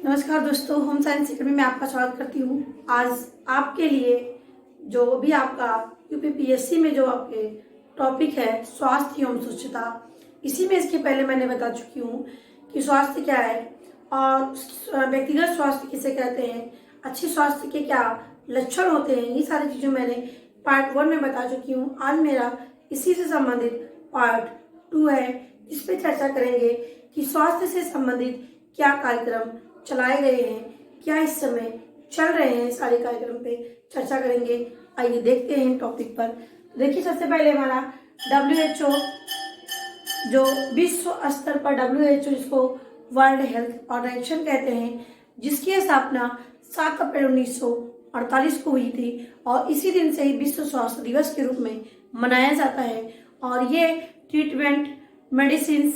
नमस्कार दोस्तों, home science academy में आपका स्वागत करती हूँ। आज आपके लिए जो भी आपका यूपीपीएससी में जो आपके टॉपिक है स्वास्थ्य एवं स्वच्छता, इसी में इसके पहले मैंने बता चुकी हूँ कि स्वास्थ्य क्या है और व्यक्तिगत स्वास्थ्य किसे कहते हैं, अच्छे स्वास्थ्य के क्या लक्षण होते हैं, ये सारी चीज़ें मैंने पार्ट 1 में बता चुकी हूँ। आज मेरा इसी से संबंधित पार्ट 2 है, जिस पे चर्चा करेंगे कि स्वास्थ्य से संबंधित क्या कार्यक्रम चलाए गए हैं, क्या इस समय चल रहे हैं, सारे कार्यक्रम पे चर्चा करेंगे। आइए देखते हैं टॉपिक पर। देखिए, सबसे पहले हमारा WHO, जो विश्व स्तर पर WHO, जिसको वर्ल्ड हेल्थ ऑर्गेनाइजेशन कहते हैं, जिसकी स्थापना 7 अप्रैल 1948 को हुई थी और इसी दिन से ही विश्व स्वास्थ्य दिवस के रूप में मनाया जाता है। और ये ट्रीटमेंट, मेडिसिन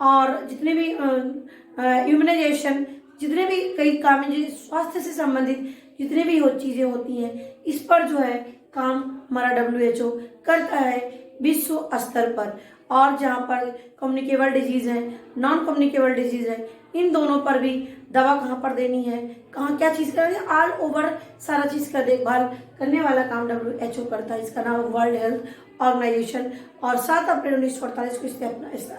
और जितने भी इम्यूनाइजेशन, जितने भी कई काम स्वास्थ्य से संबंधित जितने भी चीजें होती हैं, इस पर जो है काम हमारा WHO करता है विश्व स्तर पर। और जहाँ पर कम्युनिकेबल डिजीज है, नॉन कम्युनिकेबल डिजीज है, इन दोनों पर भी दवा कहाँ पर देनी है, कहाँ क्या चीज़ करनी है, ऑल ओवर सारा चीज़ का देखभाल करने वाला काम WHO करता है। इसका नाम वर्ल्ड हेल्थ ऑर्गेनाइजेशन और 7 अप्रैल 1948 को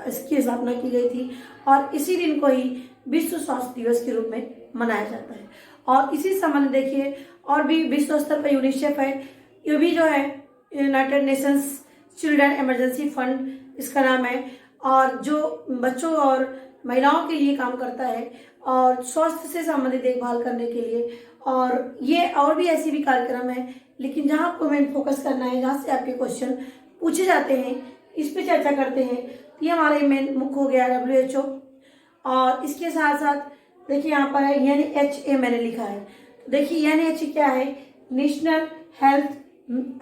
इसकी स्थापना की गई थी और इसी दिन को ही विश्व स्वास्थ्य दिवस के रूप में मनाया जाता है। और इसी संबंध देखिए, और भी विश्व स्तर पर यूनिसेफ है, ये भी जो है United Nations children emergency fund इसका नाम है, और जो बच्चों और महिलाओं के लिए काम करता है और स्वास्थ्य से संबंधित देखभाल करने के लिए। और ये और भी ऐसी भी कार्यक्रम है, लेकिन जहाँ आपको मेन फोकस करना है, जहाँ से आपके क्वेश्चन पूछे जाते हैं, इस पे चर्चा करते हैं। तो ये हमारे मेन मुख्य हो गया WHO। और इसके साथ साथ देखिए यहाँ पर है NHA मैंने लिखा है। तो देखिए NHA क्या है, नेशनल हेल्थ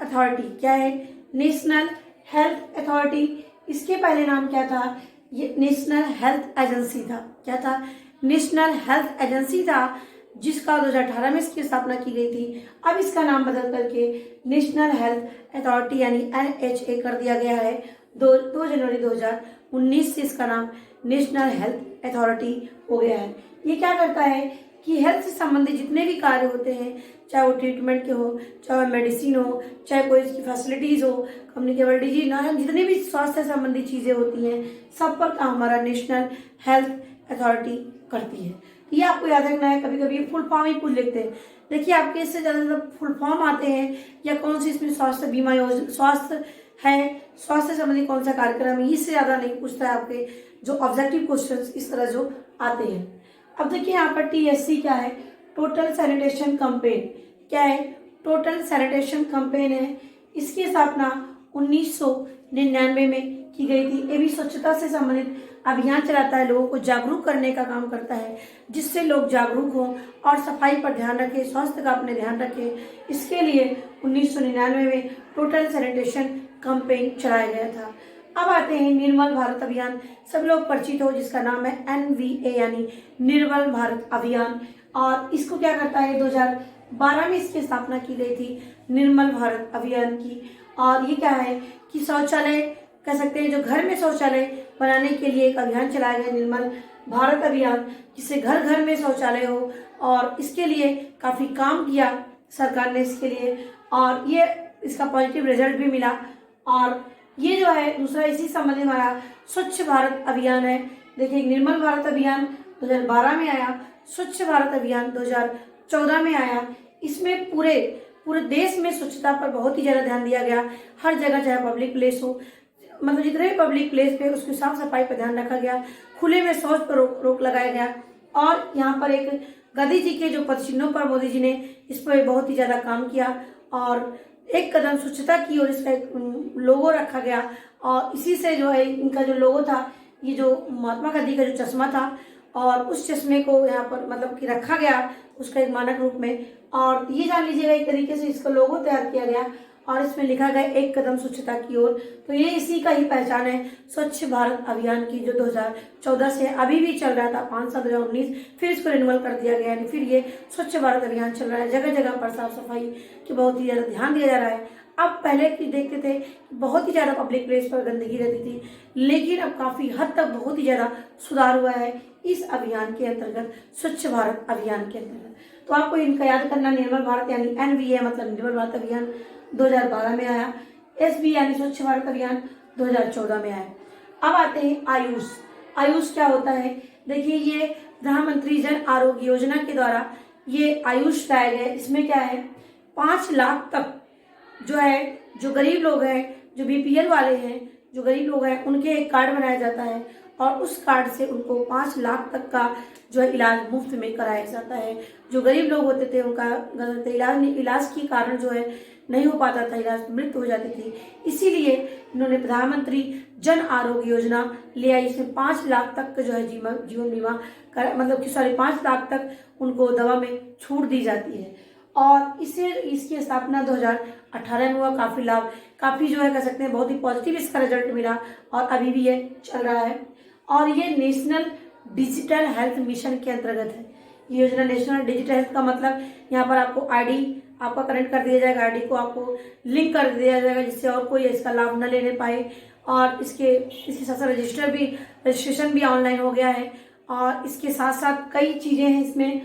अथॉरिटी। क्या है? National health authority. इसके पहले नाम क्या था? ये नेशनल हेल्थ एजेंसी था। क्या था? नेशनल हेल्थ एजेंसी था, जिसका 2018 में इसकी स्थापना की गई थी। अब इसका नाम बदल करके नेशनल हेल्थ अथॉरिटी यानी NHA कर दिया गया है। 2 जनवरी 2019 से इसका नाम नेशनल हेल्थ अथॉरिटी हो गया है। ये क्या करता है कि हेल्थ से संबंधित जितने भी कार्य होते हैं, चाहे वो ट्रीटमेंट के हो, चाहे मेडिसिन हो, चाहे कोई इसकी फैसिलिटीज हो, कम्युनिकेबल डिजीज ना, जितनी भी स्वास्थ्य से संबंधित चीजें होती हैं, सब पर काम हमारा नेशनल हेल्थ अथॉरिटी करती है। ये आपको याद रखना है। कभी कभी फुल फॉर्म ही पूछ लेते हैं। देखिए, आपके इससे ज्यादा फुल फॉर्म आते हैं या कौन सी इसमें स्वास्थ्य बीमा योजना, स्वास्थ्य है, स्वास्थ्य संबंधी कौन सा कार्यक्रम है, इससे ज्यादा नहीं पूछता है। आपके जो ऑब्जेक्टिव क्वेश्चंस इस तरह जो आते हैं। अब देखिए यहाँ पर TSC क्या है, टोटल सैनिटेशन कैंपेन। क्या है? टोटल सैनिटेशन कैंपेन है। इसकी स्थापना 1999 में की गई थी। ये भी स्वच्छता से संबंधित अभियान चलाता है, लोगों को जागरूक करने का काम करता है, जिससे लोग जागरूक हों और सफाई पर ध्यान रखें, स्वास्थ्य का अपने ध्यान रखें। इसके लिए 1999 में टोटल सैनिटेशन कैंपेन चलाया गया था। अब आते हैं निर्मल भारत अभियान, सब लोग परिचित हो, जिसका नाम है NVA यानी निर्मल भारत अभियान। और इसको क्या करता है, 2012 में इसकी स्थापना की गई थी निर्मल भारत अभियान की। और ये क्या है कि शौचालय कह सकते हैं, जो घर में शौचालय बनाने के लिए एक अभियान चलाया गया निर्मल भारत अभियान, जिससे घर घर में शौचालय हो। और इसके लिए काफी काम किया सरकार ने इसके लिए, और ये इसका पॉजिटिव रिजल्ट भी मिला। और ये जो है दूसरा इसी संबंधित हमारा स्वच्छ भारत अभियान है। देखिए, निर्मल भारत अभियान 2012 में आया, स्वच्छ भारत अभियान 2014 में आया। इसमें पूरे देश में स्वच्छता पर बहुत ही ज्यादा ध्यान दिया गया। हर जगह, चाहे पब्लिक प्लेस हो, मतलब जितने भी पब्लिक प्लेस पे, उसकी साफ सफाई पर ध्यान रखा गया। खुले में शौच पर रोक लगाया गया। और यहाँ पर एक गांधी जी के जो पदचिन्हों पर मोदी जी ने इस पर बहुत ही ज्यादा काम किया और एक कदम स्वच्छता की ओर इसका एक लोगो रखा गया। और इसी से जो है इनका जो लोगो था, ये जो महात्मा गांधी का जो चश्मा था, और उस चश्मे को यहाँ पर मतलब कि रखा गया उसका एक मानक रूप में। और ये जान लीजिएगा, एक तरीके से इसका लोगो तैयार किया गया और इसमें लिखा गया एक कदम स्वच्छता की ओर। तो ये इसी का ही पहचान है स्वच्छ भारत अभियान की, जो 2014 से अभी भी चल रहा था, 5 साल 2019, फिर इसको रिन्यूअल कर दिया गया, यानी फिर ये स्वच्छ भारत अभियान चल रहा है। जगह जगह पर साफ सफाई की बहुत ही ज्यादा ध्यान दिया जा रहा है। अब पहले की देखते थे बहुत ही ज्यादा पब्लिक प्लेस पर गंदगी रहती थी, लेकिन अब काफी हद तक बहुत ही ज्यादा सुधार हुआ है। इस अभियान के अंतर्गत, स्वच्छ भारत अभियान के अंतर्गत। तो आपको इनका याद करना, निर्मल भारत यानी NVA मतलब निर्मल भारत अभियान 2012 में आया, SB यानी स्वच्छ भारत अभियान 2014 में आया। अब आते हैं आयुष। आयुष क्या होता है? देखिए, ये प्रधानमंत्री जन आरोग्य योजना के द्वारा ये आयुष लाया गया। इसमें क्या है, 5 लाख तक जो है, जो गरीब लोग हैं, जो BPL वाले हैं, जो गरीब लोग हैं, उनके एक कार्ड बनाया जाता है और उस कार्ड से उनको 5 लाख तक का जो है इलाज मुफ्त में कराया जाता है। जो गरीब लोग होते थे उनका इलाज के कारण जो है नहीं हो पाता था, इलाज मृत्यु हो जाती थी। इसीलिए इन्होंने प्रधानमंत्री जन आरोग्य योजना ले आई। इसमें 5 लाख तक का जो है जीवन बीमा मतलब कि 5 लाख तक उनको दवा में छूट दी जाती है। और इसकी स्थापना 2018 में हुआ। काफी जो है कह सकते हैं बहुत ही पॉजिटिव इसका रिजल्ट मिला और अभी भी ये चल रहा है। और ये नेशनल डिजिटल हेल्थ मिशन के अंतर्गत है ये योजना। नेशनल डिजिटल हेल्थ का मतलब यहाँ पर आपको ID आपका कनेक्ट कर दिया जाएगा, ID को आपको लिंक कर दिया जाएगा जिससे और कोई इसका लाभ न लेने पाए। और इसके साथ साथ रजिस्ट्रेशन भी ऑनलाइन हो गया है। और इसके साथ साथ कई चीजें हैं इसमें,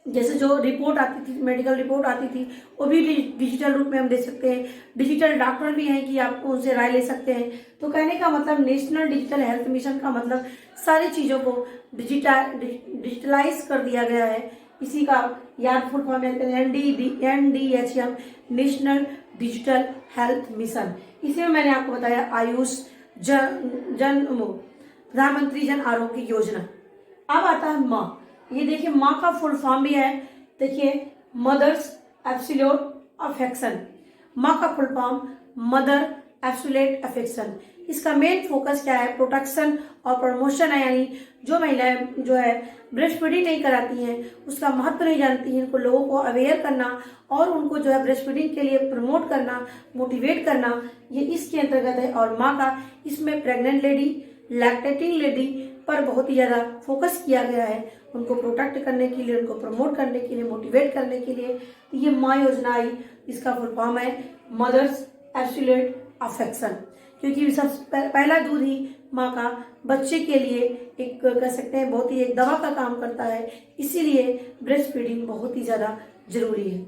जैसे जो रिपोर्ट आती थी, मेडिकल रिपोर्ट आती थी, वो भी डिजिटल रूप में हम दे सकते हैं। डिजिटल डॉक्टर भी हैं कि आप उनसे राय ले सकते हैं। तो कहने का मतलब नेशनल डिजिटल हेल्थ मिशन का मतलब सारी चीज़ों को डिजिटलाइज कर दिया गया है। इसी का याद full form NDHM, national digital health mission. इसी में मैंने आपको बताया आयुष प्रधानमंत्री जन आरोग्य योजना। अब आता है माँ। ये देखिए, माँ का फुल फॉर्म भी है। देखिए, मदर्स एब्सोल्यूट अफेक्शन। माँ का full form mother absolute affection. इसका मेन फोकस क्या है? प्रोटेक्शन और प्रमोशन है। यानी जो महिलाएं जो है ब्रेस्ट फीडिंग नहीं कराती हैं, उसका महत्व नहीं जानती हैं, उनको लोगों को अवेयर करना और उनको जो है ब्रेस्ट फीडिंग के लिए प्रमोट करना, मोटिवेट करना, ये इसके अंतर्गत है। और माँ का इसमें प्रेग्नेंट लेडी, लैक्टेटिंग लेडी पर बहुत ही ज़्यादा फोकस किया गया है, उनको प्रोटेक्ट करने के लिए, उनको प्रमोट करने के लिए, मोटिवेट करने के लिए। तो ये माँ योजना आई, इसका फुल फॉर्म है मदर्स एब्सोल्यूट अफेक्शन। क्योंकि सबसे पहला दूध ही माँ का बच्चे के लिए एक कह सकते हैं बहुत ही एक दवा का काम करता है, इसीलिए ब्रेस्ट फीडिंग बहुत ही ज़्यादा जरूरी है।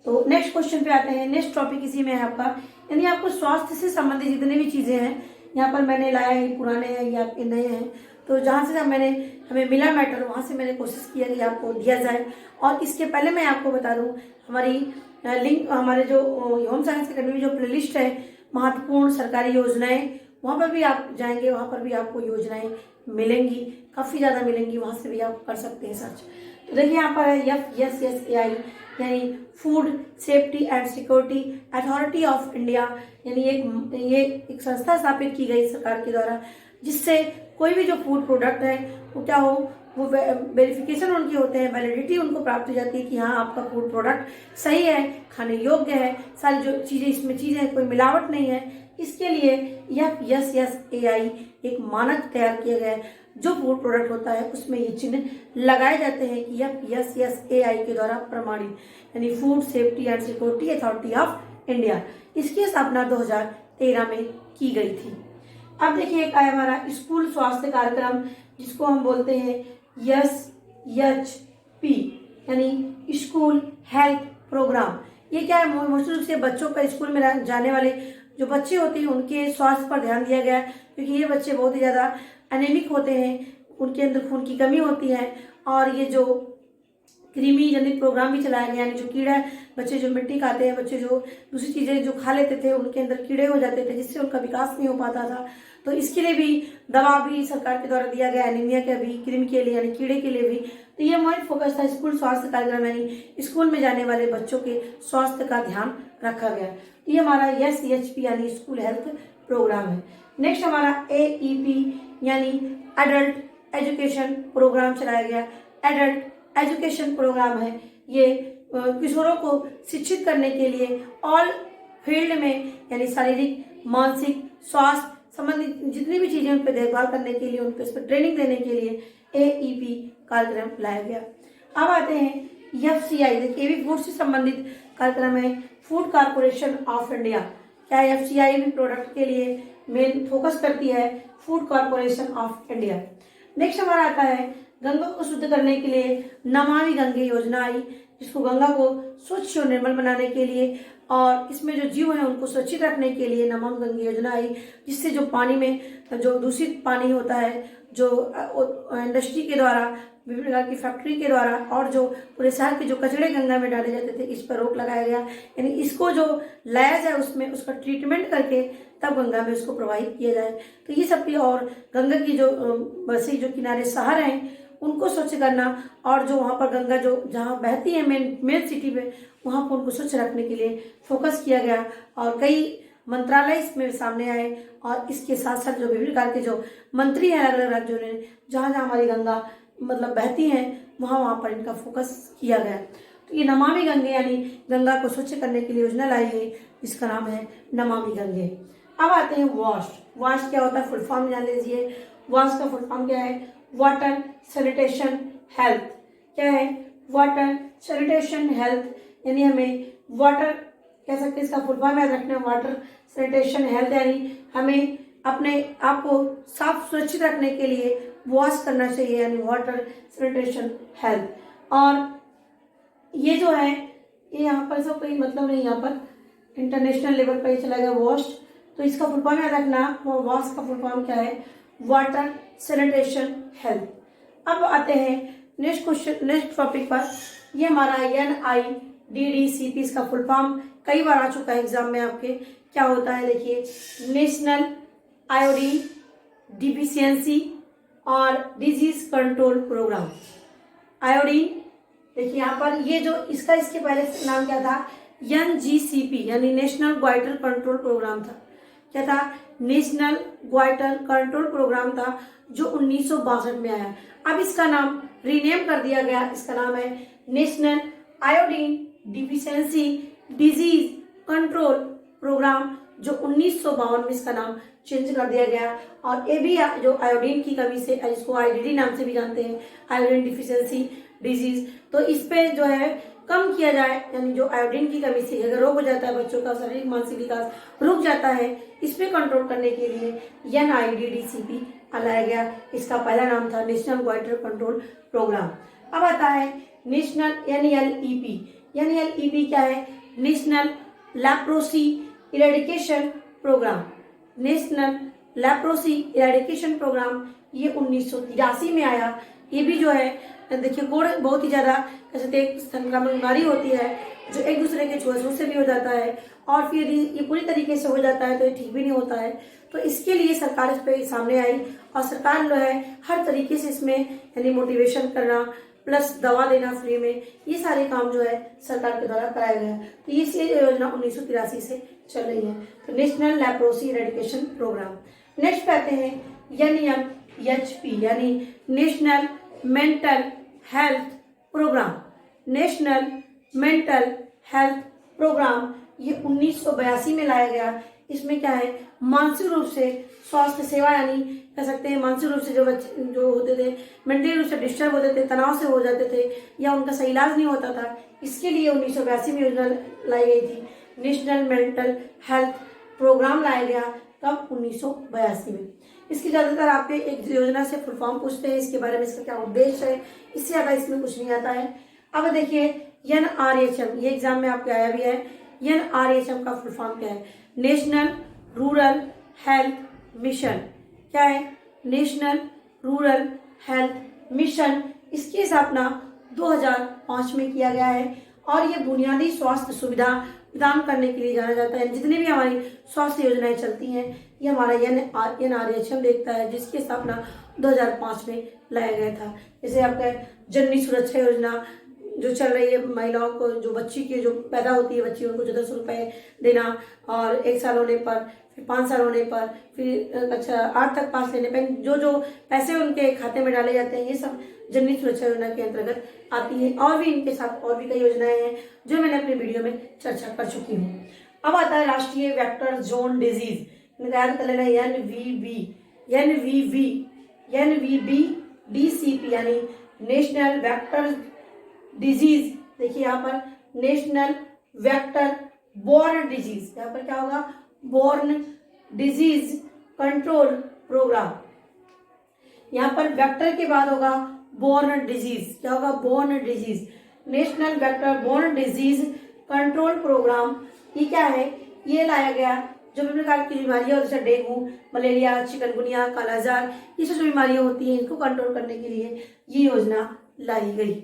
तो नेक्स्ट क्वेश्चन पे आते हैं। नेक्स्ट टॉपिक इसी में है आपका, यानी आपको स्वास्थ्य से संबंधित जितने भी चीज़ें हैं यहाँ पर मैंने लाया है, पुराने हैं या आपके नए हैं। तो जहाँ से हमें मिला मैटर, वहाँ से मैंने कोशिश किया कि आपको दिया जाए। और इसके पहले मैं आपको बता दूँ, हमारी लिंक, हमारे जो होम साइंस अकेडमी जो प्लेलिस्ट है महत्वपूर्ण सरकारी योजनाएं, वहाँ पर भी आप जाएंगे, वहाँ पर भी आपको योजनाएं मिलेंगी, काफ़ी ज़्यादा मिलेंगी, वहाँ से भी आप कर सकते हैं सर्च। तो देखिए यहाँ पर है FSSAI यानी food safety and security authority of India. यानी ये एक संस्था स्थापित की गई सरकार के द्वारा, जिससे कोई भी जो फूड प्रोडक्ट है वो क्या हो, वो वेरिफिकेशन उनके होते हैं, वैलिडिटी उनको प्राप्त हो जाती है कि हाँ आपका फूड प्रोडक्ट सही है, खाने योग्य है, सारी जो चीज़ें इसमें चीज़ें कोई मिलावट नहीं है। इसके लिए FSSAI एक मानक तैयार किया गया है। जो फूड प्रोडक्ट होता है उसमें ये चिन्ह लगाए जाते हैं कि FSSAI के द्वारा प्रमाणित, यानी food safety and security authority of India. इसकी स्थापना 2013 में की गई थी। अब देखिए एक आया हमारा स्कूल स्वास्थ्य कार्यक्रम, जिसको हम बोलते हैं SHP यानी स्कूल हेल्थ प्रोग्राम। ये क्या है? मुख्य रूप से बच्चों का स्कूल में जाने वाले जो बच्चे होते हैं उनके स्वास्थ्य पर ध्यान दिया गया है, क्योंकि ये बच्चे बहुत ही ज़्यादा एनीमिक होते हैं, उनके अंदर खून की कमी होती है। और ये जो कृमि जनित प्रोग्राम भी चलाया गया, यानी जो कीड़ा, बच्चे जो मिट्टी खाते हैं, बच्चे जो दूसरी चीज़ें जो खा लेते थे, उनके अंदर कीड़े हो जाते थे, जिससे उनका विकास नहीं हो पाता था। तो इसके लिए भी दवा भी सरकार के द्वारा दिया गया, एनीमिया के भी, कृमि के लिए यानी कीड़े के लिए भी। तो ये मेन फोकस था स्कूल स्वास्थ्य कार्यक्रम, यानी स्कूल में जाने वाले बच्चों के स्वास्थ्य का ध्यान रखा गया। ये हमारा SHP यानी स्कूल हेल्थ प्रोग्राम है। नेक्स्ट हमारा AEP यानी एडल्ट एजुकेशन प्रोग्राम चलाया गया। एडल्ट एजुकेशन प्रोग्राम है, ये किशोरों को शिक्षित करने के लिए ऑल फील्ड में, यानी शारीरिक, मानसिक, स्वास्थ्य संबंधित जितनी भी चीजें उन पर देखभाल करने के लिए, उनको इस पर ट्रेनिंग देने के लिए AEP कार्यक्रम लाया गया। अब आते हैं FCI। देखिए ये भी फूड से संबंधित कार्यक्रम है, फूड कॉर्पोरेशन ऑफ इंडिया। क्या FCI भी प्रोडक्ट के लिए मेन फोकस करती है, food corporation of India. Next हमारा आता है गंगा को शुद्ध करने के लिए नमामि गंगे योजना आई, जिसको गंगा को स्वच्छ और निर्मल बनाने के लिए और इसमें जो जीव हैं उनको सुरक्षित रखने के लिए नमामि गंगे योजना आई, जिससे जो पानी में जो दूषित पानी होता है, जो इंडस्ट्री के द्वारा, विभिन्न प्रकार की फैक्ट्री के द्वारा और जो पूरे शहर के जो कचरे गंगा में डाले जाते थे, इस पर रोक लगाया गया। यानी इसको जो लाया जाए उसमें उसका ट्रीटमेंट करके तब गंगा में उसको प्रवाहित किया जाए। तो ये सब भी, और गंगा की जो बसी जो किनारे शहर हैं उनको स्वच्छ करना, और जो वहाँ पर गंगा जो जहाँ बहती है मेन सिटी में, वहाँ पर उनको स्वच्छ रखने के लिए फोकस किया गया और कई मंत्रालय इसमें सामने आए। और इसके साथ साथ जो विभिन्न प्रकार के जो मंत्री हैं अलग अलग राज्यों ने, जहाँ जहाँ हमारी गंगा मतलब बहती हैं वहाँ पर इनका फोकस किया गया। तो ये नमामि गंगे यानी गंगा को स्वच्छ करने के लिए योजना लाई गई, जिसका नाम है नमामि गंगे। अब आते हैं वॉश। वॉश क्या होता है, फुल फॉर्म जान लीजिए। वॉश का फुल फॉर्म क्या है, वाटर सैनिटेशन हेल्थ। क्या है, वाटर सैनिटेशन हेल्थ, यानी हमें वाटर कह सकते हैं, इसका फुल फॉर्म याद रखना है, वाटर सैनिटेशन हेल्थ, यानी हमें अपने आप को साफ सुरक्षित रखने के लिए वॉश करना चाहिए, यानी वाटर सैनिटेशन हेल्थ। और ये जो है ये यहाँ पर सब कोई मतलब नहीं, यहाँ पर इंटरनेशनल लेवल पर ये चला गया वॉश, तो इसका फुल फॉर्म याद रखना, वॉश का फुल फॉर्म क्या है, वाटर सैनिटेशन हेल्थ। अब आते हैं नेक्स्ट क्वेश्चन, नेक्स्ट टॉपिक पर। ये हमारा NIDDCP, इसका फुल फॉर्म कई बार आ चुका है एग्जाम में आपके। क्या होता है देखिए, नेशनल आयोडीन डिफिशियंसी और डिजीज कंट्रोल प्रोग्राम। आयोडीन देखिए यहाँ पर, ये जो इसका इसके पहले नाम क्या था, NGCP यानी नेशनल ग्वाइटर कंट्रोल प्रोग्राम था। क्या था, नेशनल ग्वाइटर कंट्रोल प्रोग्राम था, जो 1962 में आया। अब इसका नाम रीनेम कर दिया गया, इसका नाम है national iodine deficiency disease control programme, जो 1952 में इसका नाम चेंज कर दिया गया। और ये भी जो आयोडीन की कमी से, इसको IDD नाम से भी जानते हैं, आयोडीन डिफिशियंसी डिजीज, तो इस पे जो है कम किया जाए, यानी जो आयोडीन की कमी से अगर रोग हो जाता है, बच्चों का शारीरिक मानसिक विकास रुक जाता है, इस पे कंट्रोल करने के लिए NIDDCP लाया गया। इसका पहला नाम था नेशनल ग्वाइटर कंट्रोल प्रोग्राम। अब आता है नेशनल NLEP। NLEP क्या है, national leprosy eradication programme. National leprosy eradication programme ये 1983 में आया। ये भी जो है देखिए, कोड़ बहुत ही ज्यादा कह सकते हैं संक्रामक बीमारी होती है, जो एक दूसरे के छुआछूत से भी हो जाता है, और फिर ये पूरी तरीके से हो जाता है तो ये ठीक भी नहीं होता है। तो इसके लिए सरकार इस पे सामने आई, और सरकार जो है हर तरीके से इसमें यानी मोटिवेशन करना प्लस दवा देना फ्री में, ये सारे काम जो है सरकार के द्वारा कराया गया। तो ये योजना 1983 से चल रही है, तो national leprosy eradication programme. Next पे आते हैं NMHP यानी national mental health programme. National mental health programme ये 1982 में लाया गया। इसमें क्या है, मानसिक रूप से स्वास्थ्य सेवा, यानी कह सकते हैं मानसिक रूप से जो बच्चे जो होते थे, मेंटली रूप से डिस्टर्ब होते थे, तनाव से हो जाते थे, या उनका सही इलाज नहीं होता था, इसके लिए 1982 में योजना लाई गई थी। नेशनल मेंटल हेल्थ प्रोग्राम लाया गया कब, 1982 में। इसकी ज्यादातर आपके एक योजना से फुल फॉर्म पूछते हैं, इसके बारे में इसका क्या उद्देश्य है, इससे ज्यादा इसमें कुछ नहीं आता है। अब देखिए NRHM, ये एग्जाम में आपके आया भी है। NRHM का फुल फॉर्म क्या है, नेशनल रूरल हेल्थ मिशन। क्या है, नेशनल रूरल हेल्थ मिशन। इसकी स्थापना 2005 में किया गया है, और ये बुनियादी स्वास्थ्य सुविधा प्रदान करने के लिए जाना जाता है। जितनी भी हमारी स्वास्थ्य योजनाएं चलती हैं, ये हमारा NRHM देखता है, जिसकी स्थापना 2005 में लाया गया था। जैसे आपका जननी सुरक्षा योजना जो चल रही है, महिलाओं को जो बच्ची की जो पैदा होती है बच्ची, उनको 10 रुपए देना, और 1 साल होने पर, फिर 5 साल होने पर, फिर कक्षा 8 तक पास लेने पर जो पैसे उनके खाते में डाले जाते हैं, ये सब जननी सुरक्षा योजना के अंतर्गत आती है। और भी इनके साथ और भी कई योजनाएं हैं जो मैंने अपने वीडियो में चर्चा कर चुकी हूँ। अब आता है राष्ट्रीय वेक्टर जोन डिजीज, याद कर लेना NVVDCP यानी नेशनल वेक्टर डिजीज। देखिए यहाँ पर नेशनल वेक्टर बोर्न डिजीज, यहाँ पर क्या होगा, बोर्न डिजीज कंट्रोल प्रोग्राम। यहाँ पर वेक्टर के बाद होगा बोर्न डिजीज। क्या होगा? Borne disease. National vector borne disease control programme, ये क्या है? ये लाया गया जो विभिन्न प्रकार की बीमारियां, जैसे डेंगू, मलेरिया, चिकनगुनिया, कालाजार, ये सब जो बीमारियां होती हैं इनको कंट्रोल करने के लिए ये योजना लाई गई।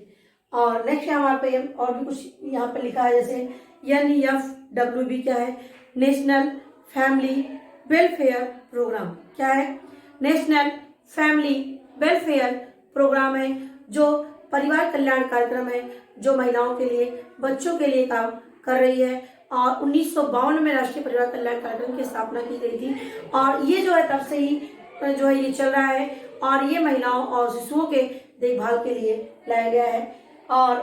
और नेक्स्ट हमारे पे और भी कुछ यहाँ पे लिखा है, जैसे NFWB क्या है? National family welfare programme. क्या है? नेशनल फैमिली वेलफेयर प्रोग्राम है, जो परिवार कल्याण कार्यक्रम है, जो महिलाओं के लिए, बच्चों के लिए काम कर रही है। और 1952 में राष्ट्रीय परिवार कल्याण कार्यक्रम की स्थापना की गई थी और ये जो है तब से ही जो है ये चल रहा है और ये महिलाओं और शिशुओं के देखभाल के लिए लाया गया है। और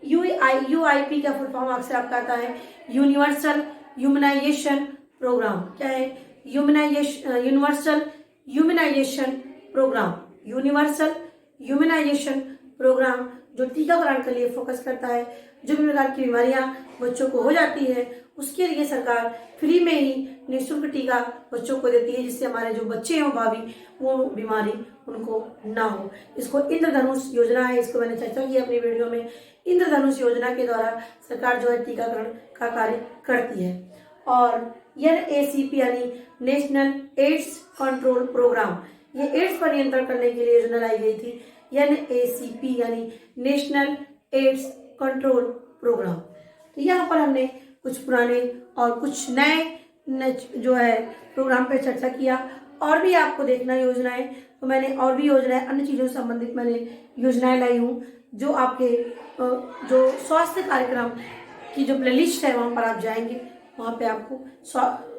UIP का फुल फॉर्म अक्सर आपका आता है यूनिवर्सल ह्यूमनाइजेशन प्रोग्राम। क्या है? Universal immunization programme. Universal immunization programme जो टीकाकरण के लिए फोकस करता है। जो भी प्रकार की बीमारियां बच्चों को हो जाती है उसके लिए सरकार फ्री में ही निःशुल्क टीका बच्चों को देती है, जिससे हमारे जो बच्चे हैं भावी वो बीमारी उनको ना हो। इसको इंद्रधनुष योजना है, इसको मैंने चर्चा की अपनी वीडियो में। इंद्रधनुष योजना के द्वारा सरकार जो है टीकाकरण का कार्य करती है। और NACP यानी नेशनल एड्स कंट्रोल प्रोग्राम, ये एड्स पर नियंत्रण करने के लिए योजना लाई गई थी। NACP यानी नेशनल एड्स कंट्रोल प्रोग्राम। तो यहाँ पर हमने कुछ पुराने और कुछ नए जो है प्रोग्राम पे चर्चा किया। और भी आपको देखना योजनाएं, तो मैंने और भी योजनाएं अन्य चीज़ों से संबंधित मैंने योजनाएं लाई हूँ, जो आपके जो स्वास्थ्य कार्यक्रम की जो प्लेलिस्ट है वहाँ पर आप जाएंगे, वहाँ पे आपको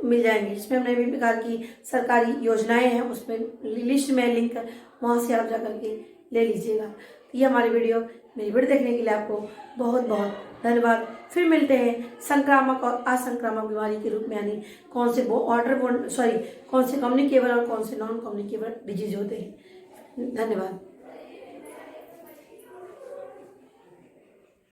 मिल जाएंगे, जिसमें हमने विभिन्न प्रकार की सरकारी योजनाएं हैं, उसमें लिस्ट में लिंक है, वहाँ से आप जा करके ले लीजिएगा। तो ये हमारी मेरी वीडियो देखने के लिए आपको बहुत बहुत धन्यवाद। फिर मिलते हैं संक्रामक और असंक्रामक बीमारी के रूप में, यानी कौन से कौन से कम्युनिकेबल और कौन से नॉन कम्युनिकेबल डिजीज होते हैं। धन्यवाद।